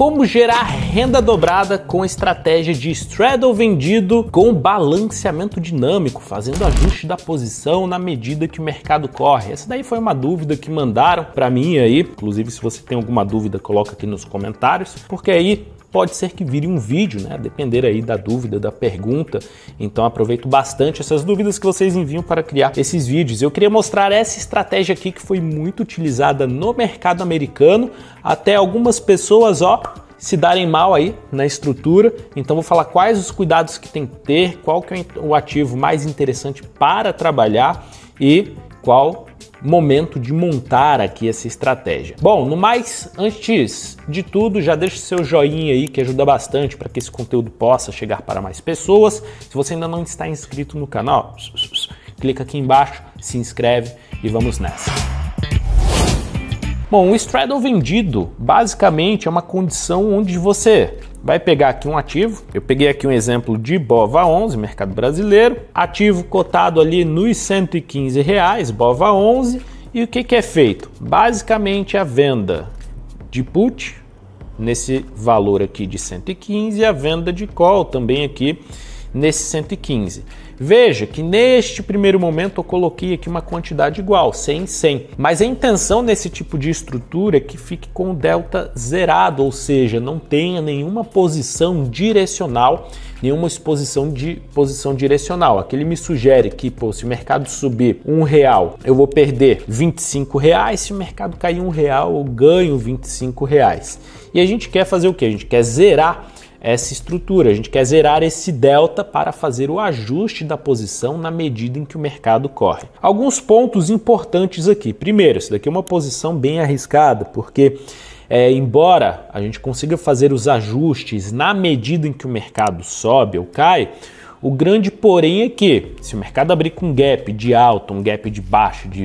como gerar renda dobrada com estratégia de straddle vendido com balanceamento dinâmico, fazendo ajuste da posição na medida que o mercado corre. Essa daí foi uma dúvida que mandaram para mim aí, inclusive se você tem alguma dúvida, coloca aqui nos comentários, porque aí pode ser que vire um vídeo, né? A depender aí da dúvida, da pergunta. Então aproveito bastante essas dúvidas que vocês enviam para criar esses vídeos. Eu queria mostrar essa estratégia aqui que foi muito utilizada no mercado americano, até algumas pessoas, se darem mal aí na estrutura. Então vou falar quais os cuidados que tem que ter, qual que é o ativo mais interessante para trabalhar e qual momento de montar aqui essa estratégia. Bom, no mais, antes de tudo, já deixa o seu joinha aí que ajuda bastante para que esse conteúdo possa chegar para mais pessoas. Se você ainda não está inscrito no canal, clica aqui embaixo, se inscreve e vamos nessa. Bom, o straddle vendido basicamente é uma condição onde você vai pegar aqui um ativo. Eu peguei aqui um exemplo de BOVA11, mercado brasileiro, ativo cotado ali nos R$115, BOVA11, e o que é feito? Basicamente a venda de put nesse valor aqui de 115 e a venda de call também aqui nesse 115. Veja que neste primeiro momento eu coloquei aqui uma quantidade igual, 100 e 100. Mas a intenção nesse tipo de estrutura é que fique com o delta zerado, ou seja, não tenha nenhuma posição direcional, nenhuma exposição de posição direcional. Aqui ele me sugere que, se o mercado subir R$1, eu vou perder R$25. Se o mercado cair R$1, eu ganho R$25. E a gente quer fazer o quê? A gente quer zerar essa estrutura, a gente quer zerar esse delta para fazer o ajuste da posição na medida em que o mercado corre. Alguns pontos importantes aqui. Primeiro, isso daqui é uma posição bem arriscada, porque embora a gente consiga fazer os ajustes na medida em que o mercado sobe ou cai, o grande porém é que, se o mercado abrir com um gap de alta, um gap de baixo de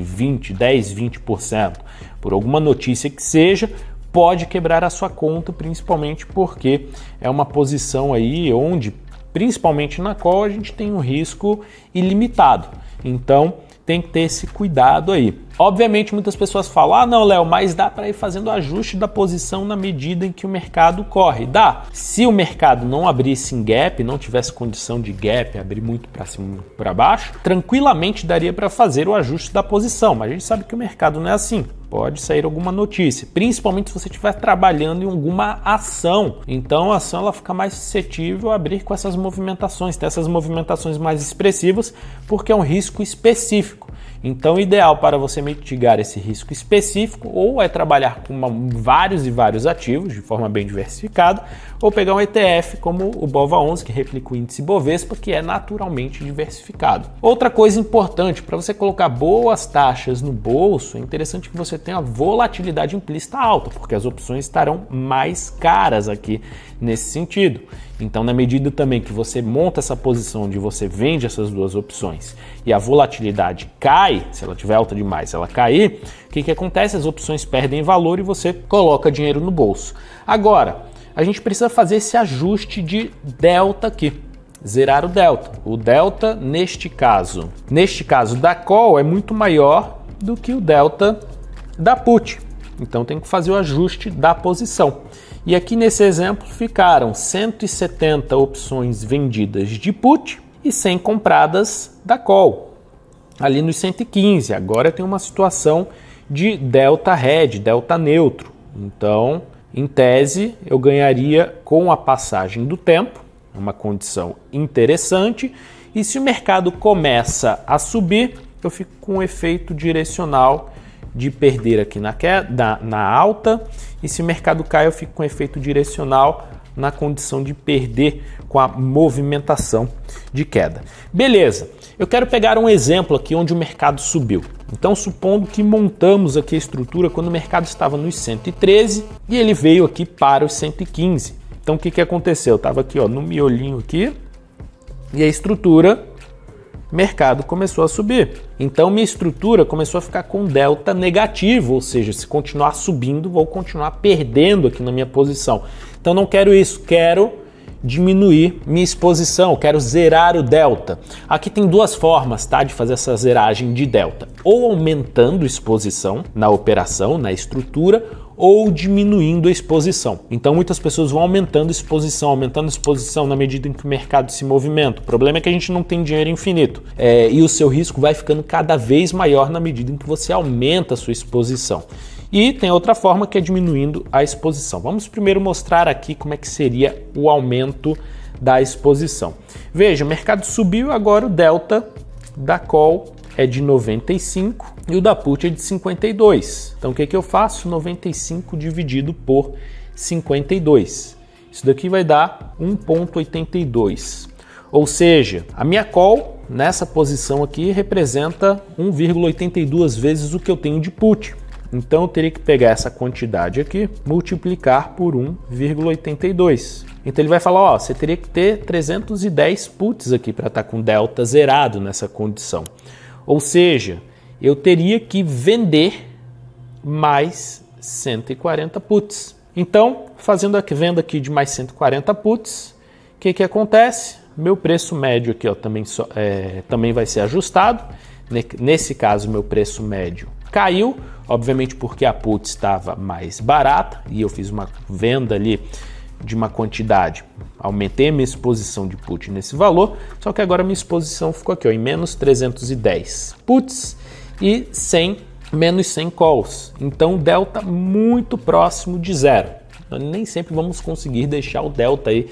10, 20%, por alguma notícia que seja, pode quebrar a sua conta, principalmente porque é uma posição aí onde, principalmente na call, a gente tem um risco ilimitado. Então, tem que ter esse cuidado aí. Obviamente, muitas pessoas falam, não, Léo, mas dá para ir fazendo ajuste da posição na medida em que o mercado corre. Dá. Se o mercado não abrisse em gap, não tivesse condição de gap, abrir muito para cima, muito para baixo, tranquilamente daria para fazer o ajuste da posição. Mas a gente sabe que o mercado não é assim. Pode sair alguma notícia, principalmente se você estiver trabalhando em alguma ação. Então a ação ela fica mais suscetível a abrir com essas movimentações, ter essas movimentações mais expressivas, porque é um risco específico. Então o ideal para você mitigar esse risco específico ou é trabalhar com vários e vários ativos de forma bem diversificada, ou pegar um ETF como o BOVA11, que replica o índice Bovespa, que é naturalmente diversificado. Outra coisa importante, para você colocar boas taxas no bolso, é interessante que você tenha volatilidade implícita alta, porque as opções estarão mais caras aqui nesse sentido. Então, na medida também que você monta essa posição onde você vende essas duas opções e a volatilidade cai, se ela tiver alta demais, ela cair, o que acontece? As opções perdem valor e você coloca dinheiro no bolso. Agora, a gente precisa fazer esse ajuste de delta aqui, zerar o delta. O delta, neste caso da call, é muito maior do que o delta da put. Então tem que fazer o ajuste da posição. E aqui nesse exemplo ficaram 170 opções vendidas de put e 100 compradas da call, ali nos 115. Agora tem uma situação de delta red, delta neutro. Então, em tese, eu ganharia com a passagem do tempo, uma condição interessante. E se o mercado começa a subir, eu fico com um efeito direcional de perder aqui na alta, e se o mercado cai, eu fico com efeito direcional na condição de perder com a movimentação de queda. Beleza, eu quero pegar um exemplo aqui onde o mercado subiu. Então, supondo que montamos aqui a estrutura quando o mercado estava nos 113 e ele veio aqui para os 115. Então, o que aconteceu? Eu estava aqui no miolinho aqui e a estrutura, mercado começou a subir. Então minha estrutura começou a ficar com delta negativo, ou seja, se continuar subindo, vou continuar perdendo aqui na minha posição. Então não quero isso, quero diminuir minha exposição, quero zerar o delta. Aqui tem duas formas, tá, de fazer essa zeragem de delta. Ou aumentando exposição na operação, na estrutura, ou diminuindo a exposição. Então muitas pessoas vão aumentando a exposição na medida em que o mercado se movimenta. O problema é que a gente não tem dinheiro infinito e o seu risco vai ficando cada vez maior na medida em que você aumenta a sua exposição. E tem outra forma que é diminuindo a exposição. Vamos primeiro mostrar aqui como é que seria o aumento da exposição. Veja, o mercado subiu, agora o delta da call é de 95 e o da put é de 52. Então o que eu faço? 95 dividido por 52. Isso daqui vai dar 1,82. Ou seja, a minha call nessa posição aqui representa 1,82 vezes o que eu tenho de put. Então eu teria que pegar essa quantidade aqui, multiplicar por 1,82. Então ele vai falar, ó, você teria que ter 310 puts aqui para estar com delta zerado nessa condição. Ou seja, eu teria que vender mais 140 puts. Então, fazendo a venda aqui de mais 140 puts, o que acontece? Meu preço médio aqui ó, também vai ser ajustado. Nesse caso, meu preço médio caiu, obviamente porque a put estava mais barata e eu fiz uma venda ali de uma quantidade, aumentei a minha exposição de put nesse valor, só que agora minha exposição ficou aqui ó, em menos 310 puts e menos 100 calls. Então delta muito próximo de zero. Então, nem sempre vamos conseguir deixar o delta aí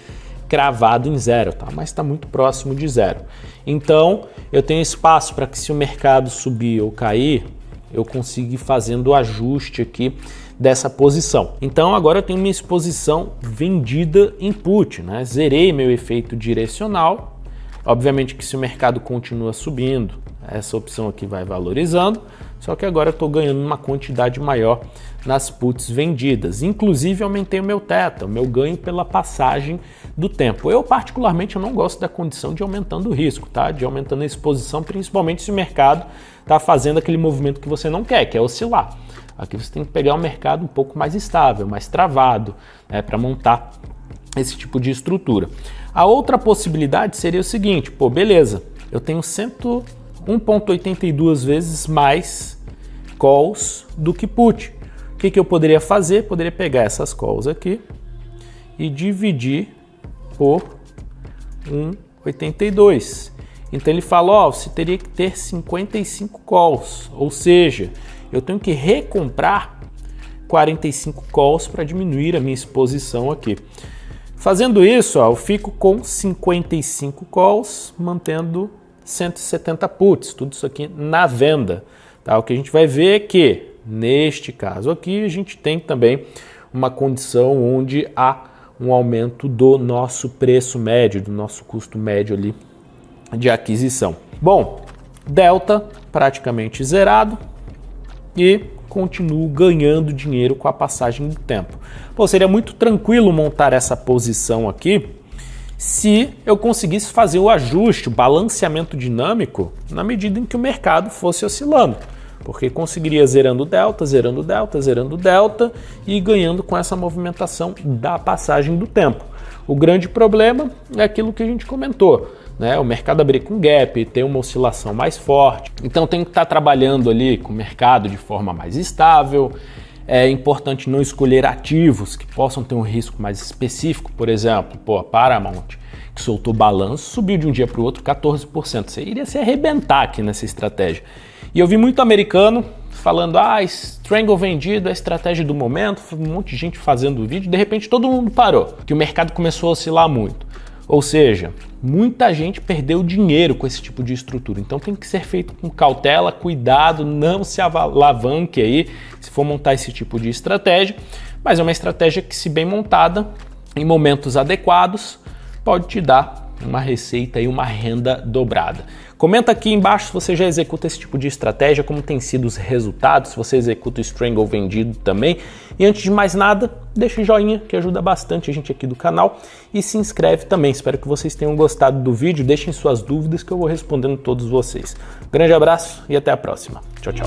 cravado em zero, tá? Mas está muito próximo de zero. Então eu tenho espaço para que se o mercado subir ou cair, eu consiga ir fazendo o ajuste aqui dessa posição. Então agora eu tenho minha exposição vendida em put, né? Zerei meu efeito direcional. Obviamente que se o mercado continua subindo, essa opção aqui vai valorizando, só que agora eu estou ganhando uma quantidade maior nas puts vendidas. Inclusive aumentei o meu theta, o meu ganho pela passagem do tempo. Eu particularmente eu não gosto da condição de aumentando o risco, tá? De aumentando a exposição, principalmente se o mercado está fazendo aquele movimento que você não quer, que é oscilar. Aqui você tem que pegar um mercado um pouco mais estável, mais travado, para montar esse tipo de estrutura. A outra possibilidade seria o seguinte, pô, beleza, eu tenho 1,82 vezes mais calls do que put. O que eu poderia fazer? Poderia pegar essas calls aqui e dividir por 1,82. Então ele fala, ó, você teria que ter 55 calls, ou seja, eu tenho que recomprar 45 calls para diminuir a minha exposição aqui. Fazendo isso, ó, eu fico com 55 calls, mantendo 170 puts, tudo isso aqui na venda. Tá? O que a gente vai ver é que, neste caso aqui, a gente tem também uma condição onde há um aumento do nosso preço médio, do nosso custo médio ali de aquisição. Bom, delta praticamente zerado e continuo ganhando dinheiro com a passagem do tempo. Pô, seria muito tranquilo montar essa posição aqui se eu conseguisse fazer o ajuste, o balanceamento dinâmico na medida em que o mercado fosse oscilando, porque conseguiria zerando delta, zerando delta, zerando delta e ganhando com essa movimentação da passagem do tempo. O grande problema é aquilo que a gente comentou, né? O mercado abrir com gap, ter uma oscilação mais forte. Então tem que estar trabalhando ali com o mercado de forma mais estável. É importante não escolher ativos que possam ter um risco mais específico. Por exemplo, a Paramount, que soltou balanço, subiu de um dia para o outro 14%. Você iria se arrebentar aqui nessa estratégia. E eu vi muito americano falando, Strangle vendido, é a estratégia do momento, um monte de gente fazendo vídeo, de repente todo mundo parou, que o mercado começou a oscilar muito. Ou seja, muita gente perdeu dinheiro com esse tipo de estrutura. Então tem que ser feito com cautela, cuidado, não se alavanque aí se for montar esse tipo de estratégia. Mas é uma estratégia que, se bem montada, em momentos adequados, pode te dar uma receita e uma renda dobrada. Comenta aqui embaixo se você já executa esse tipo de estratégia, como tem sido os resultados, se você executa o Strangle vendido também. E antes de mais nada, deixa o joinha que ajuda bastante a gente aqui do canal e se inscreve também. Espero que vocês tenham gostado do vídeo, deixem suas dúvidas que eu vou respondendo todos vocês. Grande abraço e até a próxima. Tchau, tchau.